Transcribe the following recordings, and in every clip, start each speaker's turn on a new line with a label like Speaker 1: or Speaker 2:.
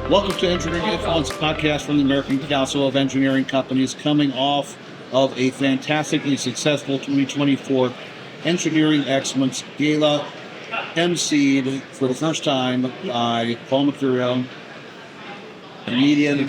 Speaker 1: Welcome to Engineering Influence podcast from the American Council of Engineering Companies, coming off of a fantastically successful 2024 Engineering Excellence Gala, emceed for the first time by Paul Mecurio, comedian.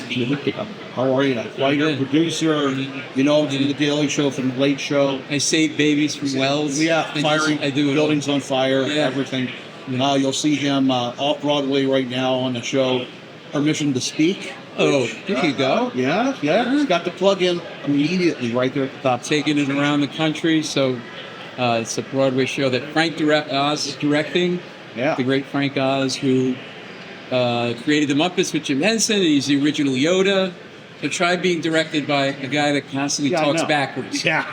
Speaker 1: How are you? Writer, producer, you know, from The Daily Show, from The Late Show.
Speaker 2: I save babies from wells.
Speaker 1: Yeah, firing,
Speaker 2: I do
Speaker 1: buildings on fire, everything. You'll see him off-Broadway right now on the show, Permission to Speak.
Speaker 2: Oh, there you go.
Speaker 1: Yeah. He's got the plug-in immediately right there at the top.
Speaker 2: Taking it around the country. So it's a Broadway show that Frank Oz is directing.
Speaker 1: Yeah.
Speaker 2: The great Frank Oz, who created the Muppets with Jim Henson, and he's the original Yoda. So try being directed by a guy that constantly talks backwards.
Speaker 1: Yeah.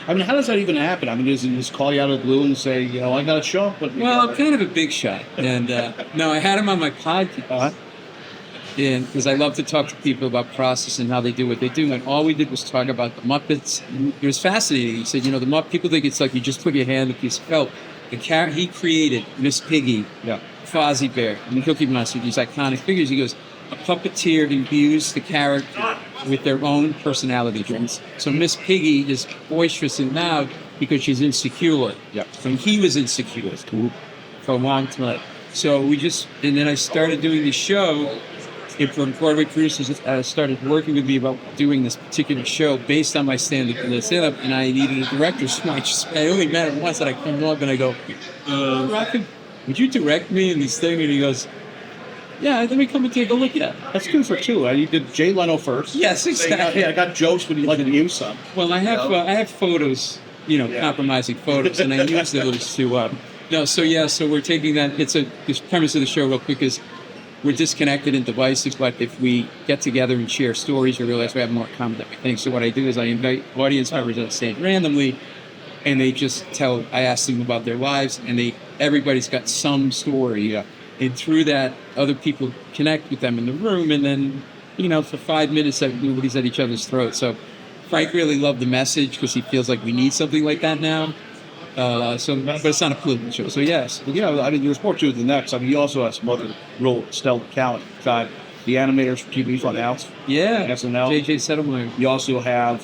Speaker 1: I mean, how does that even happen? I mean, does he just call you out of the blue and say, you know, I got a show?
Speaker 2: Well, I'm kind of a big shot. And no, I had him on my podcast. And because I love to talk to people about process and how they do what they do. And all we did was talk about the Muppets. It was fascinating. He said, you know, the people think it's like you just put your hand in a piece of felt. He created Miss Piggy, Fozzie Bear, and the Cookie Monster, these iconic figures. He goes, a puppeteer imbues the character with their own personality traits. So Miss Piggy is boisterous and loud because she's insecure.
Speaker 1: Yeah.
Speaker 2: And he was insecure for a long time. So and then I started doing the show. From Broadway producers started working with me about doing this particular show based on my stand-up, and I needed a director. So I only met him once, and I come up and I go, Rocket, would you direct me in this thing? And he goes, yeah, let me come and take a look at it.
Speaker 1: That's good for two. You did Jay Leno first.
Speaker 2: Yes, exactly.
Speaker 1: I got jokes when you like to use some.
Speaker 2: Well, I have photos, compromising photos, and I use those to. So we're taking that. The premise of the show, real quick, is we're disconnected and divisive, but if we get together and share stories, we realize we have more common than we think. So what I do is I invite audience members on stage randomly, and they just I ask them about their lives, and everybody's got some story. Yeah. And through that, other people connect with them in the room, and then, for 5 minutes, everybody's at each other's throats. So Frank really loved the message because he feels like we need something like that now. But it's not a political show. So yes,
Speaker 1: there's more to it than that. Because he also has some other real stellar talent. Got the animators for TV on House.
Speaker 2: Yeah,
Speaker 1: SNL.
Speaker 2: JJ Settlemeyer.
Speaker 1: You also have,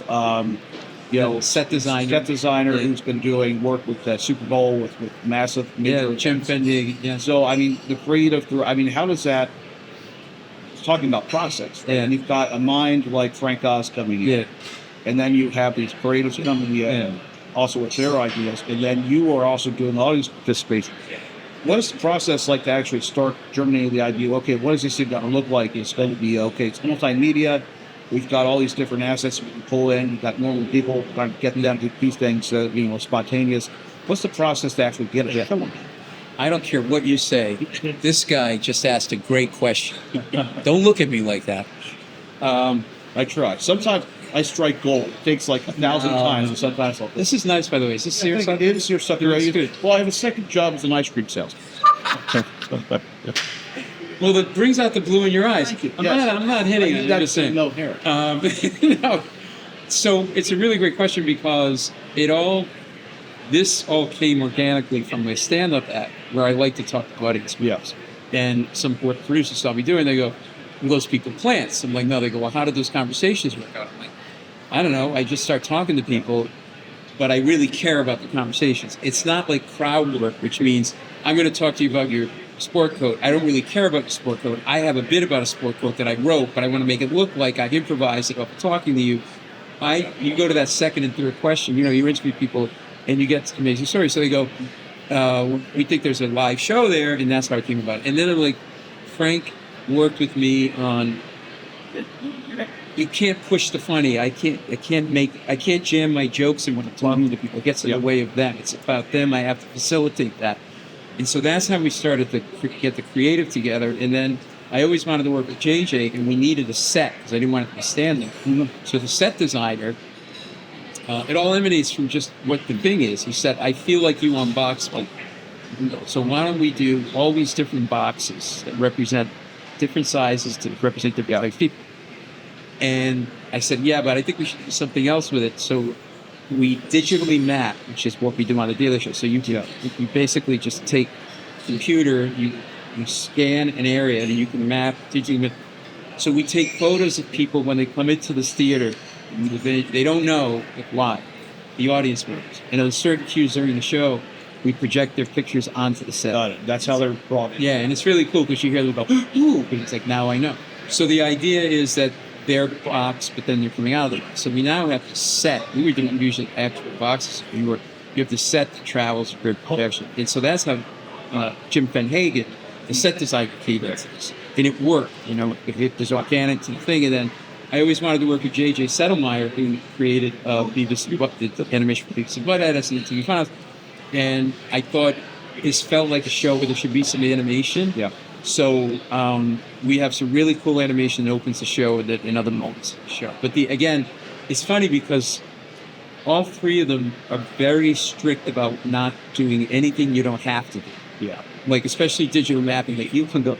Speaker 2: set designer
Speaker 1: who's been doing work with Super Bowl with massive.
Speaker 2: Jim Fendig. Yeah.
Speaker 1: So the creative. How does that? Talking about process.
Speaker 2: Yeah.
Speaker 1: And you've got a mind like Frank Oz coming in. Yeah. And then you have these creatives coming in. Also with their ideas, and then you are also doing all these participation. What is the process like to actually start germinating the idea? Okay, what is this thing going to look like? It's going to be, it's multimedia. We've got all these different assets we can pull in. We've got normal people trying to get them to do things, spontaneous. What's the process to actually get it?
Speaker 2: I don't care what you say. This guy just asked a great question. Don't look at me like that.
Speaker 1: I try. Sometimes I strike gold. It takes like 1,000 times, and sometimes
Speaker 2: This is nice, by the way. Is this serious?
Speaker 1: It is serious stuff. Well, I have a second job as an ice cream salesman.
Speaker 2: Well, that brings out the blue in your eyes. I'm not hitting it. I'm just saying.
Speaker 1: No hair.
Speaker 2: So it's a really great question because this all came organically from my stand-up act, where I like to talk to audience members. And some producers saw me doing. They go, "Will those people plants?" I'm like, "No." They go, "Well, how did those conversations work out?" I'm like, "I don't know. I just start talking to people, but I really care about the conversations. It's not like crowd work, which means I'm going to talk to you about your sport coat. I don't really care about your sport coat. I have a bit about a sport coat that I wrote, but I want to make it look like I improvised about talking to you." You go to that second and third question. You interview people, and you get amazing stories. So they go, "We think there's a live show there," and that's how I came about it. And then I'm like, Frank worked with me on. You can't push the funny. I can't jam my jokes in when I'm talking to people. It gets in the way of them. It's about them. I have to facilitate that. And so that's how we started to get the creative together. And then I always wanted to work with JJ, and we needed a set because I didn't want it to be standing. So the set designer, it all emanates from just what the thing is. He said, "I feel like you unboxed me. So why don't we do all these different boxes that represent different sizes to represent different types of people?" And I said, "Yeah, but I think we should do something else with it." So we digitally map, which is what we do on the Daily Show. So you basically just take computer, you you scan an area and you can map digitally. So we take photos of people when they come into this theater. They don't know why. The audience members. And at certain cues during the show, we project their pictures onto the set.
Speaker 1: Got it. That's how they're brought in.
Speaker 2: Yeah, and it's really cool because you hear them go, ooh, and it's like, now I know. So the idea is that they're boxed, but then they're coming out of it. So we now have to set. We were doing usually actual boxes. You have to set the travels for projection. And so that's how Jim Fenhagen, the set designer, came into this. And it worked. It was organic to the thing. And then I always wanted to work with J.J. Settlemeyer, who created the animation for Beavis and Butthead as the TV Finals. And I thought this felt like a show where there should be some animation.
Speaker 1: Yeah.
Speaker 2: So we have some really cool animation that opens the show and other moments of the show. But again, it's funny because all three of them are very strict about not doing anything you don't have to do.
Speaker 1: Yeah.
Speaker 2: Like especially digital mapping, like you can go.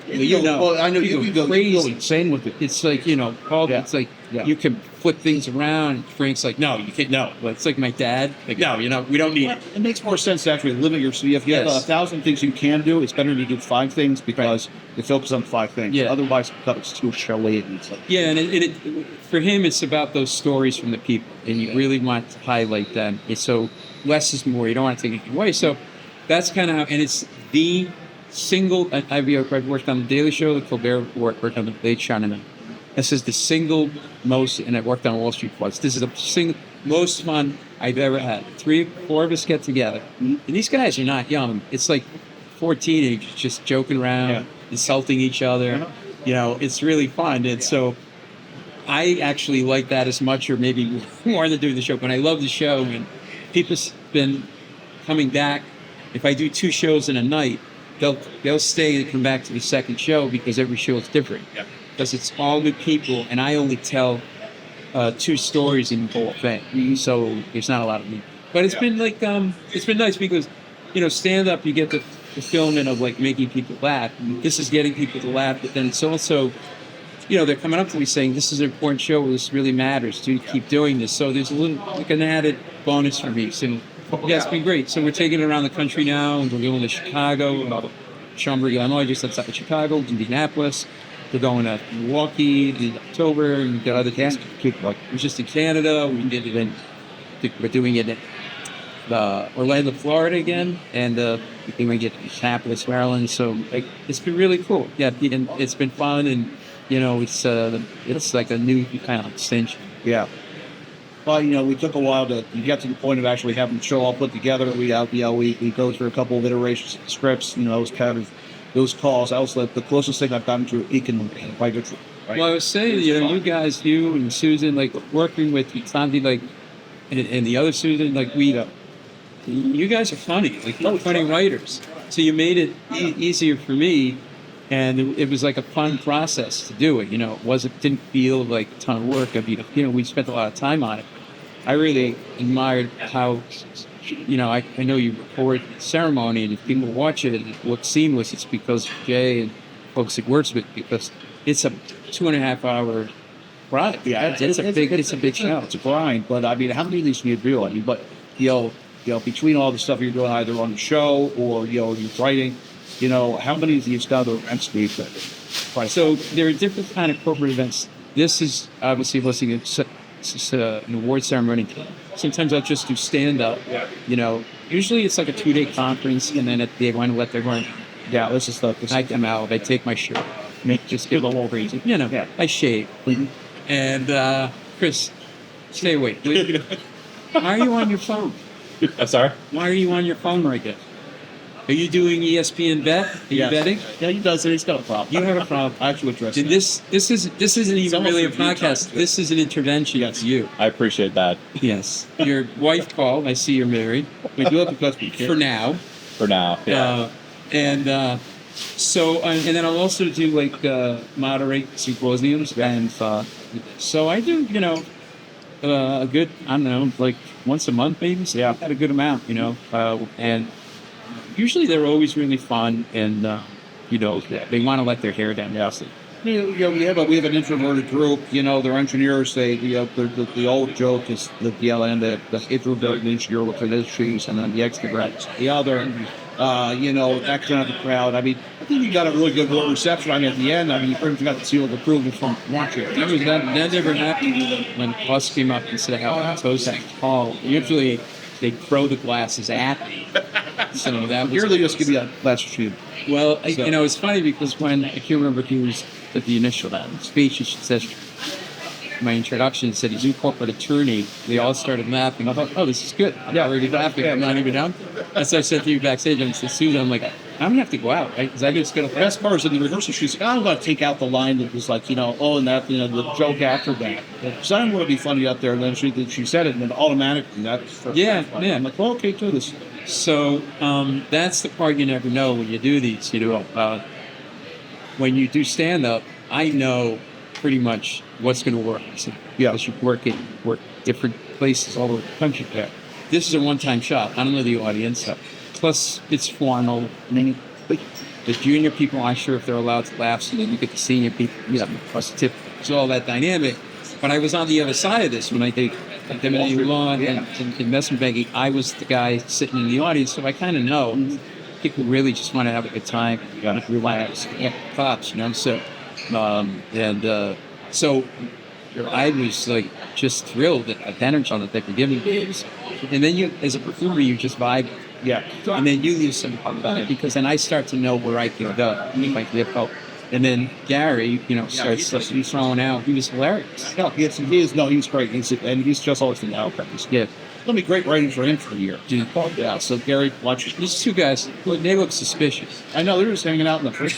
Speaker 1: Well, I know you can go
Speaker 2: crazy.
Speaker 1: insane with it.
Speaker 2: It's like it's like you can flip things around. And Frank's like, no, you can't. No, but it's like my dad. Like, no, we don't need it.
Speaker 1: It makes more sense to actually limit your. If you have 1,000 things you can do, it's better to do 5 things because you focus on 5 things.
Speaker 2: Yeah.
Speaker 1: Otherwise, it's too showy. And it's like,
Speaker 2: yeah, and it for him, it's about those stories from the people, and you really want to highlight them. And so less is more. You don't want to take anything away. So that's kind of how. And it's the single. I've worked on the Daily Show, the Colbert Report, worked on the Late Show, and this is the single most. And I worked on Wall Street Plus. This is the single most fun I've ever had. 3 or 4 of us get together, and these guys are not young. It's like 4 teenagers just joking around, insulting each other. It's really fun. And so I actually like that as much, or maybe more than doing the show. But I love the show, and people's been coming back. If I do 2 shows in a night, they'll stay and come back to the second show because every show is different. Yeah. Because it's all new people, and I only tell 2 stories in the whole thing. So there's not a lot of me. But it's been like it's been nice because stand up, you get the fulfillment of like making people laugh. This is getting people to laugh, but then it's also they're coming up to me saying this is an important show. This really matters. Do keep doing this. So there's a little like an added bonus for me. So yeah, it's been great. So we're taking it around the country now, and we're going to Chicago, Schaumburg, Illinois, just outside of Chicago, Indianapolis. We're going to Milwaukee in October, and we've got other things. We're just in Canada. We did it we're doing it in Orlando, Florida again, and we're going to get to Minneapolis, Maryland. So it's been really cool. Yeah, and it's been fun, and it's like a new kind of extension.
Speaker 1: Yeah. Well, we took a while to get to the point of actually having the show all put together. We go through a couple of iterations of scripts. Those kind of those calls. That was like the closest thing I've gotten to right?
Speaker 2: Well, I was saying, you guys, you and Susan, like working with Sandy, like, and the other Susan, like you guys are funny, like funny writers. So you made it easier for me. And it was like a fun process to do it. It didn't feel like a ton of work. We spent a lot of time on it. I really admired how, I know you record the ceremony, and if people watch it, it looks seamless. It's because Jay and folks that works with it, because it's a 2.5 hour product.
Speaker 1: Yeah,
Speaker 2: it's a big show.
Speaker 1: It's a grind. But how many of these can you do? But between all the stuff you're doing, either on the show or you're writing. How many of these other events do you think?
Speaker 2: So there are different kind of corporate events. This is obviously listening to an award ceremony. Sometimes I'll just do stand-up. Usually it's like a 2-day conference, and then at the end, let their going. Yeah, this is stuff. I come out, I take my shirt, just give the whole reason. I shave. And Chris, stay awake. Why are you on your phone?
Speaker 3: I'm sorry?
Speaker 2: Why are you on your phone right now? Are you doing ESPN Bet? Are you betting?
Speaker 1: Yeah, he does it. He's got a problem.
Speaker 2: You have a problem.
Speaker 1: I actually address
Speaker 2: it. This isn't even really a podcast. This is an intervention.
Speaker 1: Yes.
Speaker 2: You.
Speaker 3: I appreciate that.
Speaker 2: Yes. Your wife called. I see you're married.
Speaker 1: We do have to
Speaker 2: for now.
Speaker 3: For now, yeah.
Speaker 2: And then I'll also do moderate symposiums, and so I do a good, I don't know, like once a month maybe. So yeah, at a good amount, and. Usually they're always really fun, and they want to let their hair down.
Speaker 1: Yeah. we have an introverted group. They're engineers. The old joke is the end the introverted engineer with his shoes, and then the extroverts the other. That kind of a crowd. I mean, I think you got a really good reception. I mean, at the end, you pretty much got the seal of approval from watching.
Speaker 2: That never happened when Bus came up and said, "How toasting Paul." Usually, they throw the glasses at me. So that was.
Speaker 1: Here they just give you a glass of shoe.
Speaker 2: Well, it's funny because when I can't remember who was at the initial speech, she said my introduction said he's a corporate attorney. They all started laughing. I thought, oh, this is good. I'm already laughing. I'm not even down. As I said to you backstage, I said, Susan, I'm like, I'm gonna have to go out, right? Because I just gonna.
Speaker 1: The best part is in the rehearsal, she's like, I'm gonna take out the line that was like, and that, the joke after that. So I didn't want to be funny up there, and then she said it, and then automatically that's
Speaker 2: yeah.
Speaker 1: I'm like, well, okay, do this.
Speaker 2: So that's the part you never know when you do these. When you do stand up, I know pretty much what's going to work. So, because you work different places all over the country. Yeah. This is a one-time shot. I don't know the audience. Plus, it's formal. The junior people aren't sure if they're allowed to laugh, so then you get the senior people, plus the tip. It's all that dynamic. But I was on the other side of this when I did Indemnity Law and investment banking. I was the guy sitting in the audience, so I kind of know people really just want to have a good time, relax, pops, So, so I was like just thrilled at the energy that they were giving me. And then you, as a performer, you just vibe.
Speaker 1: Yeah.
Speaker 2: And then you use some about it because then I start to know where I can go, like lip out. And then Gary, starts throwing out. He was hilarious.
Speaker 1: No, he was great. He's just always been out.
Speaker 2: Yeah.
Speaker 1: It's going to be great writing for him for a year.
Speaker 2: Dude.
Speaker 1: Yeah, so Gary, watch.
Speaker 2: These two guys, they look suspicious.
Speaker 1: I know, they're just hanging out in the first.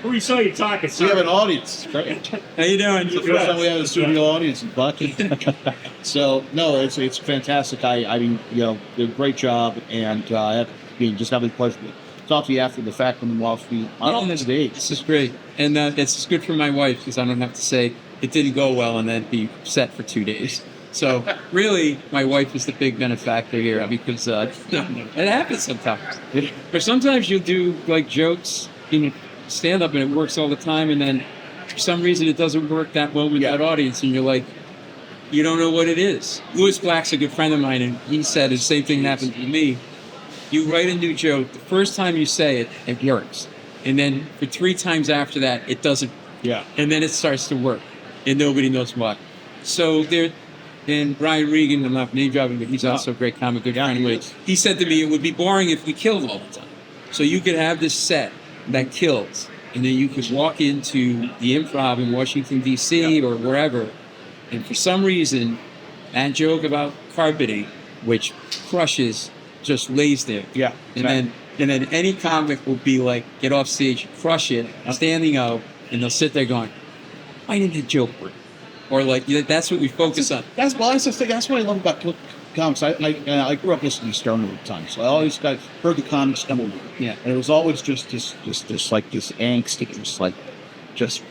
Speaker 4: We saw you talking.
Speaker 1: We have an audience. Great.
Speaker 2: How you doing?
Speaker 1: It's the first time we have a studio audience in Bucky. So, no, it's fantastic. I mean, did a great job, and just having the pleasure to talk to you after the fact when I'm on this stage.
Speaker 2: This is great. And it's good for my wife because I don't have to say it didn't go well and then be set for 2 days. So really, my wife is the big benefactor here because it happens sometimes. Or sometimes you'll do like jokes in stand up and it works all the time, and then for some reason it doesn't work that well with that audience, and you're like, you don't know what it is. Louis Black's a good friend of mine, and he said the same thing happened to me. You write a new joke, the first time you say it, it works, and then for 3 times after that, it doesn't.
Speaker 1: Yeah.
Speaker 2: And then it starts to work, and nobody knows why. So there. And Brian Regan, I'm not name dropping, but he's also a great comic, good friend. He said to me, it would be boring if we killed all the time. So you could have this set that kills, and then you could walk into the Improv in Washington, D.C. or wherever, and for some reason, that joke about carpeting, which crushes, just lays there.
Speaker 1: Yeah.
Speaker 2: And then any comic will be like, get off stage, crush it, standing up, and they'll sit there going, why didn't the joke work? Or like that's what we focus on.
Speaker 1: That's what I love about comics. I grew up listening to Stone all the time, so I always heard the comics come over.
Speaker 2: Yeah,
Speaker 1: and it was always just angst. It was just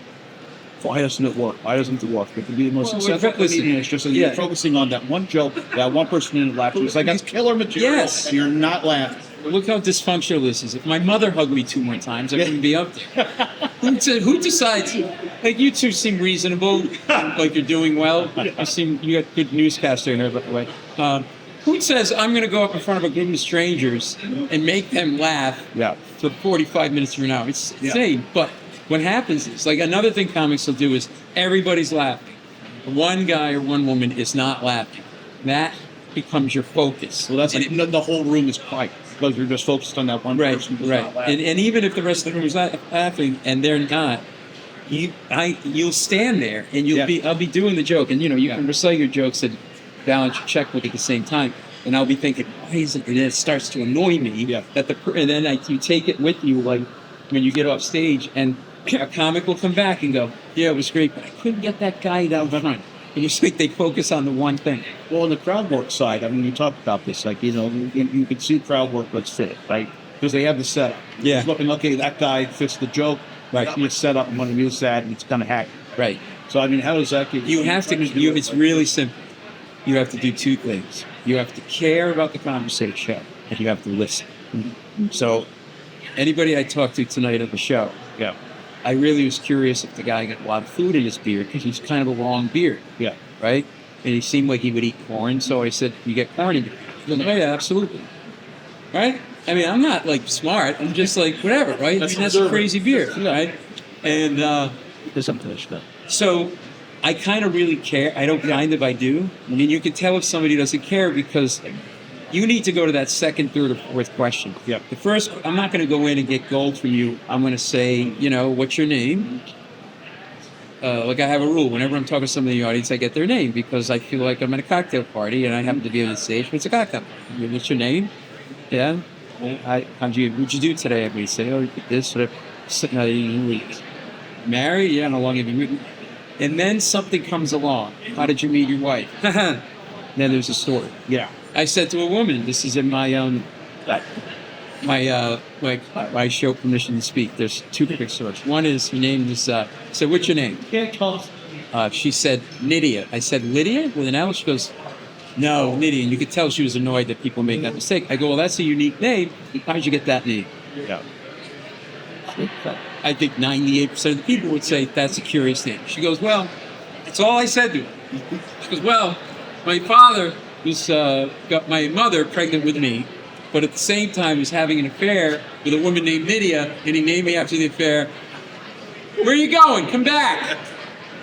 Speaker 1: why doesn't it work? Why doesn't it work? But to be the most successful comedian, it's just you're focusing on that one joke, that one person in laughing. It's like that's killer material.
Speaker 2: Yes,
Speaker 1: you're not laughing.
Speaker 2: Look how dysfunctional this is. If my mother hugged me 2 more times, I wouldn't be up there. Who decides? Like, you two seem reasonable, like you're doing well. You got good newscaster in there, by the way. Who says I'm going to go up in front of a group of strangers and make them laugh for 45 minutes or an hour? It's insane. But what happens is, like, another thing comics will do is everybody's laughing. One guy or one woman is not laughing. That becomes your focus.
Speaker 1: Well, that's the whole room is quiet. Because you're just focused on that one person.
Speaker 2: Right. And even if the rest of the room is laughing and they're not, you'll stand there and I'll be doing the joke, and you can recite your jokes and balance your checkbook at the same time, and I'll be thinking, why isn't it? And it starts to annoy me that and then you take it with you, like when you get off stage, and a comic will come back and go, yeah, it was great, but I couldn't get that guy down front. And you think they focus on the one thing.
Speaker 1: Well, on the crowd work side, I mean, you talk about this, like, you can see crowd work, let's fit, right? Because they have the setup.
Speaker 2: Yeah.
Speaker 1: It's looking, okay, that guy fits the joke. Right. You set up and want to use that, and it's kind of hacky.
Speaker 2: Right.
Speaker 1: So, I mean, how does that get
Speaker 2: you? Have to. It's really simple. You have to do 2 things. You have to care about the conversation, and you have to listen. Mm-hmm. So, anybody I talked to tonight at the show, I really was curious if the guy got a lot of food in his beard because he's kind of a long beard.
Speaker 1: Yeah.
Speaker 2: Right? And he seemed like he would eat corn. So I said, you get corn in your beard? He goes, oh, yeah, absolutely. Right? I mean, I'm not like smart. I'm just like, whatever, right? That's a crazy beard, right? And
Speaker 1: There's something that's good.
Speaker 2: so I kind of really care. I don't mind if I do. I mean, you can tell if somebody doesn't care because you need to go to that second, third, or fourth question.
Speaker 1: Yep.
Speaker 2: The first, I'm not going to go in and get gold from you. I'm going to say, what's your name? Like I have a rule. Whenever I'm talking to somebody in the audience, I get their name because I feel like I'm at a cocktail party and I happen to be on the stage, but it's a cocktail party. What's your name? Yeah. What'd you do today? Everybody say, oh, this, whatever. Married? Yeah, how long have you been married? And then something comes along. How did you meet your wife? Then there's a story.
Speaker 1: Yeah.
Speaker 2: I said to a woman, this is in my my show Permission to Speak. There's two quick stories. One is her name is said, what's your name? She said Nydia. I said Lydia with an L. She goes, no, Nydia. And you could tell she was annoyed that people make that mistake. I go, well, that's a unique name. How did you get that name?
Speaker 1: Yeah.
Speaker 2: I think 98% of the people would say that's a curious name. She goes, well, that's all I said to her. She goes, well, my father got my mother pregnant with me, but at the same time was having an affair with a woman named Nydia, and he named me after the affair. Where are you going? Come back.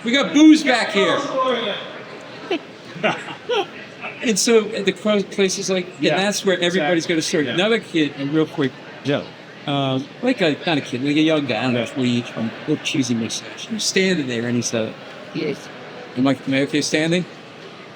Speaker 2: We got booze back here. And so the place is like, and that's where everybody's going to start.
Speaker 1: Yeah.
Speaker 2: Another kid, and real quick,
Speaker 1: Yeah.
Speaker 2: not a kid, like a young guy, I don't know, 20 each one, little cheesy mustache. He's standing there and he said, yes. Am I okay standing?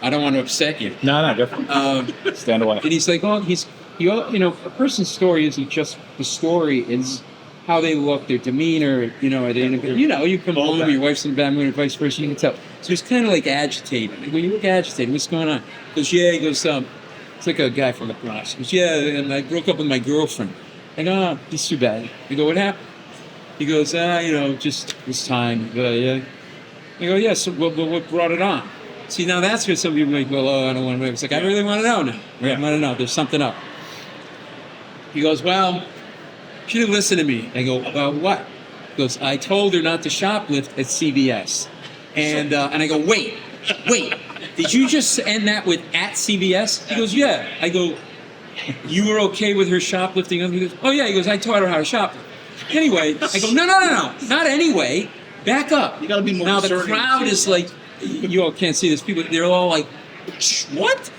Speaker 2: I don't want to upset you.
Speaker 3: No, different. Stand away.
Speaker 2: And he's like, a person's story isn't just the story, it's how they look, their demeanor, are they in a good, you come home, your wife's in a bad mood, and vice versa, you can tell. So he's kind of like agitated. Like, when you look agitated, what's going on? He goes, yeah, it's like a guy from the Bronx. He goes, yeah, and I broke up with my girlfriend. I go, oh, it's too bad. I go, what happened? He goes, just this time. Yeah. I go, yeah, so what brought it on? See, now that's where some people like, well, I don't want to know. It's like, I really want to know now. I want to know. There's something up. He goes, well, she didn't listen to me. I go, about what? He goes, I told her not to shoplift at CVS. And I go, wait. Did you just end that with at CVS? He goes, yeah. I go, you were okay with her shoplifting? He goes, oh, yeah. He goes, I taught her how to shoplift. Anyway, I go, no. Not anyway. Back up.
Speaker 1: You got to be more
Speaker 2: Now, the
Speaker 1: discerning.
Speaker 2: crowd is like, you all can't see this. People, they're all like, what?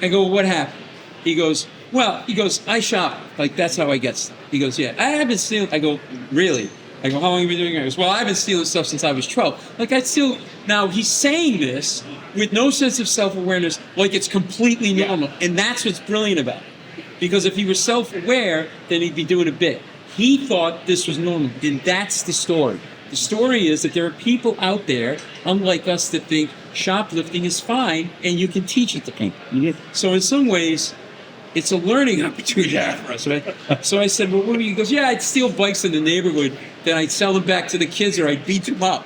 Speaker 2: I go, what happened? He goes, I shop. Like, that's how I get stuff. He goes, yeah. I have been stealing. I go, really? I go, how long have you been doing it? He goes, well, I've been stealing stuff since I was 12. Like, I steal. Now, he's saying this with no sense of self-awareness, like it's completely normal. Yeah. And that's what's brilliant about it. Because if he was self-aware, then he'd be doing a bit. He thought this was normal. And that's the story. The story is that there are people out there, unlike us, that think shoplifting is fine and you can teach it to people. So in some ways, it's a learning opportunity for us, right? So I said, well, what do you? He goes, yeah, I'd steal bikes in the neighborhood, then I'd sell them back to the kids or I'd beat them up.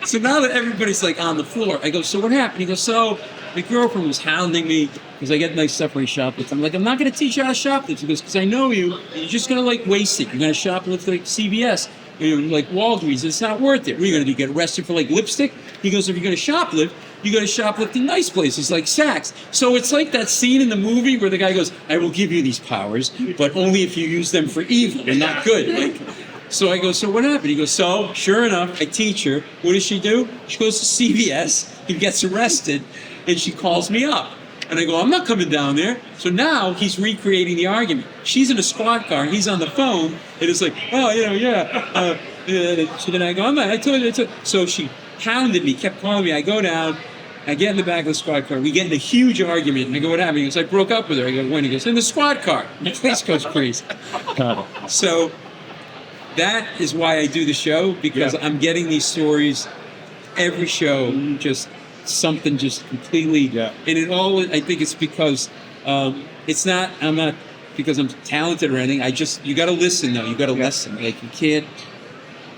Speaker 2: So now that everybody's like on the floor, I go, so what happened? He goes, so my girlfriend was hounding me because I get nice stuff when I shoplift. I'm like, I'm not going to teach you how to shoplift. He goes, because I know you, and you're just going to like waste it. You're going to shoplift like CVS. Like Walgreens, it's not worth it. What are you going to do, get arrested for like lipstick? He goes, if you're going to shoplift, you got to shoplift in nice places like Saks. So it's like that scene in the movie where the guy goes, I will give you these powers, but only if you use them for evil and not good. Like, so I go, so what happened? He goes, so sure enough, I teach her. What does she do? She goes to CVS and gets arrested, and she calls me up. And I go, I'm not coming down there. So now he's recreating the argument. She's in a squad car, he's on the phone, and it's like, oh, yeah. So then I go, I told you. So she hounded me, kept calling me. I go down, I get in the back of the squad car. We get in a huge argument, and I go, what happened? He goes, I broke up with her. I go, when? He goes, in the squad car. The place goes crazy. So that is why I do the show, because I'm getting these stories every show, just something just completely, and it all, I think it's because I'm not because I'm talented or anything. You got to listen though. You got to listen. Like you can't,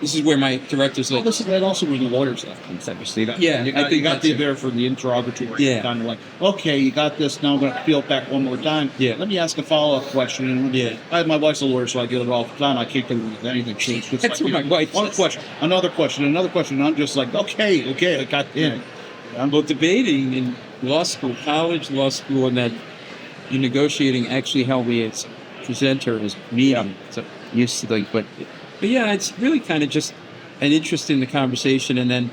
Speaker 2: this is where my director's
Speaker 1: Well,
Speaker 2: like,
Speaker 1: this is that also where the lawyer stuff comes in. You see that?
Speaker 2: Yeah,
Speaker 1: you
Speaker 2: I
Speaker 1: got,
Speaker 2: think
Speaker 1: you got
Speaker 2: that's
Speaker 1: the
Speaker 2: it.
Speaker 1: there for the interrogatory.
Speaker 2: Yeah.
Speaker 1: Kind of like, okay, you got this. Now I'm going to peel it back one more time.
Speaker 2: Yeah.
Speaker 1: Let me ask a follow-up question. And
Speaker 2: Yeah.
Speaker 1: my wife's a lawyer, so I get it all the time. I can't think of anything. So it's
Speaker 2: That's
Speaker 1: like,
Speaker 2: what my wife
Speaker 1: one
Speaker 2: says.
Speaker 1: question, another question, another question. And I'm just like, okay, I got in.
Speaker 2: well, debating in law school, college law school, and then you negotiating actually helped me as presenter, as meeting. So used to like, but yeah, it's really kind of just an interest in the conversation, and then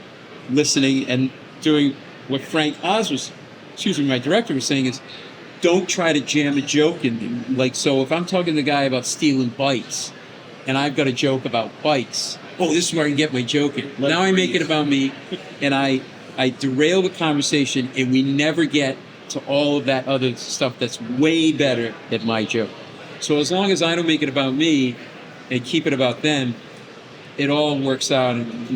Speaker 2: listening and doing what Frank Oz was, my director was saying is, don't try to jam a joke in there. Like, so if I'm talking to the guy about stealing bikes, and I've got a joke about bikes, this is where I can get my joke in. Now I make it about me, and I derail the conversation, and we never get to all of that other stuff that's way better than my joke. So as long as I don't make it about me and keep it about them, it all works out, and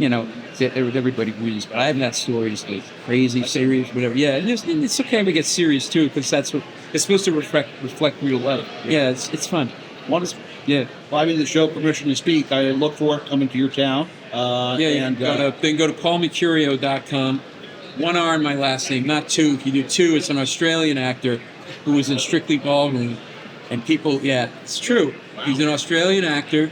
Speaker 2: everybody wins. But I have that story, just like crazy, serious, whatever. Yeah, and it's okay to get serious too, because that's what it's supposed to reflect real life. Yeah, it's fun. Yeah.
Speaker 1: Well, I mean, the show Permission to Speak. I look for it coming to your town.
Speaker 2: And go to paulmecurio.com. 1 R in my last name, not 2. If you do 2, it's an Australian actor who was in Strictly Ballroom. And people, it's true. He's an Australian actor.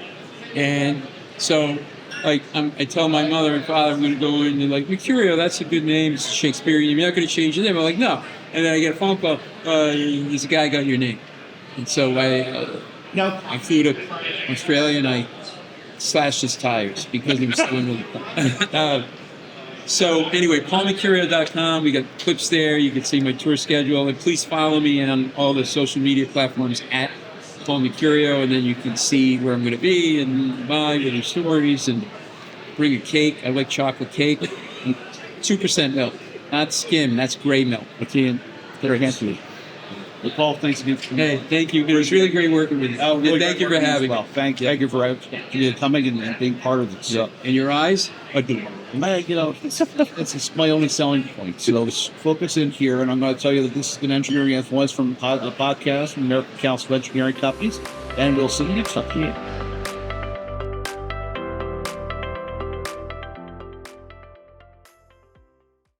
Speaker 2: And so, like, I tell my mother and father I'm going to go in, and they're like, Mecurio, that's a good name. It's Shakespearean. You're not going to change your name. I'm like, no. And then I get a phone call. This guy got your name. And so I flew to Australia and I slashed his tires because he was doing really fun. So anyway, paulmecurio.com. We got clips there. You can see my tour schedule. And please follow me on all the social media platforms at Paul Mecurio, and then you can see where I'm going to be and buy little stories and bring a cake. I like chocolate cake. 2% milk, not skim. That's gray milk.
Speaker 1: Very handsome. Well, Paul, thanks again for
Speaker 2: Hey, thank you. It was really great working with you.
Speaker 1: really
Speaker 2: Thank you for having me.
Speaker 1: well. Thank you for coming and being part of this.
Speaker 2: Yeah. In your eyes,
Speaker 1: It's my only selling point. So just focus in here, and I'm going to tell you that this is an engineering influence from the podcast from American Council of Engineering Companies, and we'll see you next time.